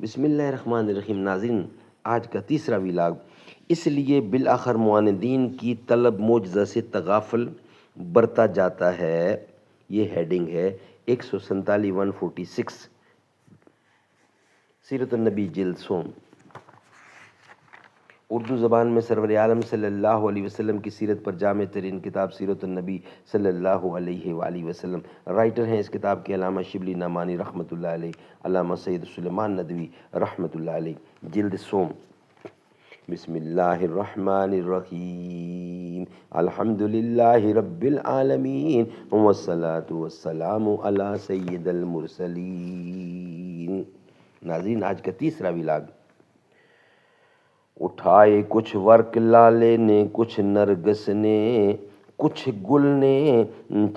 بسم اللہ الرحمن الرحیم۔ ناظرین، آج کا تیسرا ویلاگ اس لیے بالآخر معاندین کی طلب معجزہ سے تغافل برتا جاتا ہے، یہ ہیڈنگ ہے 147 سیرت النبی جلد سوم۔ اردو زبان میں سرور عالم صلی اللہ علیہ وسلم کی سیرت پر جامع ترین کتاب سیرت النبی صلی اللہ علیہ وآلہ وسلم۔ رائٹر ہیں اس کتاب کے علامہ شبلی نعمانی رحمۃ اللہ علیہ، علامہ سید سلیمان ندوی رحمۃ اللہ علیہ۔ جلد سوم۔ بسم اللہ الرحمن الرحیم، الحمد للہ رب العالمین والصلاة والسلام علی سید المرسلین۔ ناظرین، آج کا تیسرا ویلاگ۔ اٹھائے کچھ ورق لالے نے، کچھ نرگس نے، کچھ گل نے،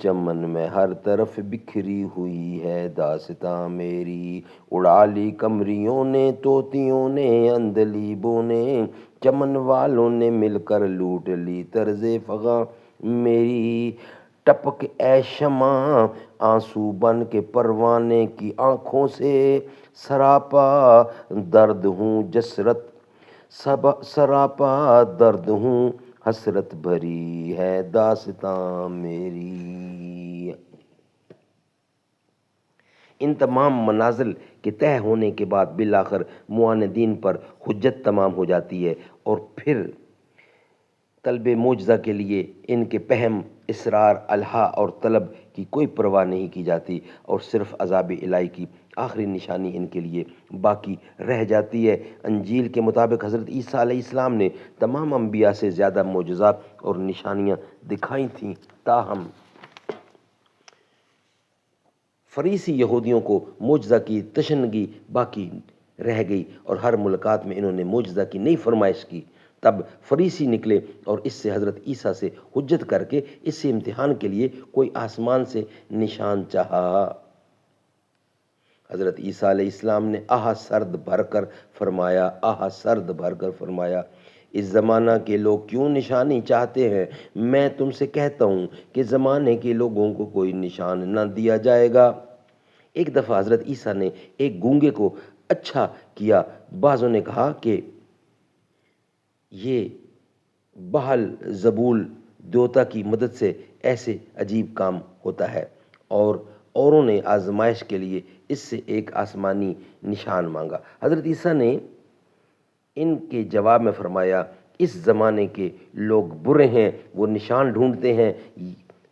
چمن میں ہر طرف بکھری ہوئی ہے داستاں میری۔ اڑا لی قمریوں نے، طوطیوں نے، عندلیبوں نے، چمن والوں نے مل کر لوٹ لی طرز فغاں میری۔ ٹپک اے شمع آنسو بن کے پروانے کی آنکھوں سے، سراپا درد ہوں جسرت سراپا درد ہوں، حسرت بھری ہے داستاں میری۔ ان تمام منازل کے طے ہونے کے بعد بالآخر معاندین پر حجت تمام ہو جاتی ہے، اور پھر طلب معجزہ کے لیے ان کے پہم، اصرار، الہا اور طلب کی کوئی پرواہ نہیں کی جاتی، اور صرف عذاب الہی کی آخری نشانی ان کے لیے باقی رہ جاتی ہے۔ انجیل کے مطابق حضرت عیسیٰ علیہ السلام نے تمام انبیاء سے زیادہ معجزات اور نشانیاں دکھائی تھیں، تاہم فریسی یہودیوں کو معجزہ کی تشنگی باقی رہ گئی، اور ہر ملاقات میں انہوں نے معجزہ کی نئی فرمائش کی۔ تب فریسی نکلے اور اس سے حضرت عیسیٰ سے حجت کر کے اس سے امتحان کے لیے کوئی آسمان سے نشان چاہا۔ حضرت عیسیٰ علیہ السلام نے سرد بھر کر فرمایا، اس زمانہ کے لوگ کیوں نشانی چاہتے ہیں؟ میں تم سے کہتا ہوں کہ زمانے کے لوگوں کو کوئی نشان نہ دیا جائے گا۔ ایک دفعہ حضرت عیسیٰ نے ایک گونگے کو اچھا کیا۔ بعضوں نے کہا کہ یہ بحل زبول دیوتا کی مدد سے ایسے عجیب کام ہوتا ہے، اور اوروں نے آزمائش کے لیے اس سے ایک آسمانی نشان مانگا۔ حضرت عیسیٰ نے ان کے جواب میں فرمایا، اس زمانے کے لوگ برے ہیں، وہ نشان ڈھونڈتے ہیں،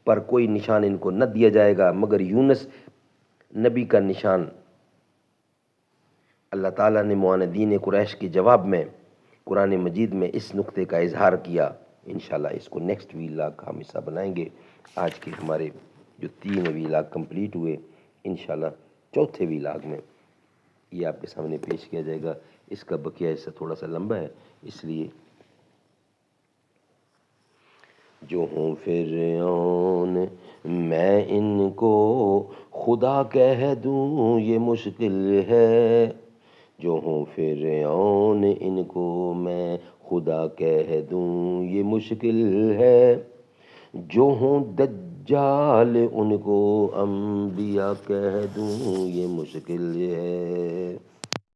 پر کوئی نشان ان کو نہ دیا جائے گا مگر یونس نبی کا نشان۔ اللہ تعالیٰ نے معاندین قریش کے جواب میں قرآن مجید میں اس نقطے کا اظہار کیا۔ انشاءاللہ اس کو نیکسٹ ویلاگ کا ہم حصہ بنائیں گے۔ آج کے ہمارے جو 3 ویلاگ کمپلیٹ ہوئے، انشاءاللہ چوتھے ویلاگ میں یہ آپ کے سامنے پیش کیا جائے گا۔ اس کا بقیہ حصہ تھوڑا سا لمبا ہے، اس لیے جو ہوں فرعون میں ان کو خدا کہہ دوں یہ مشکل ہے۔ جو ہوں فرعون ان کو میں خدا کہہ دوں یہ مشکل ہے۔ جو ہوں دجال ان کو انبیاء کہہ دوں یہ مشکل ہے۔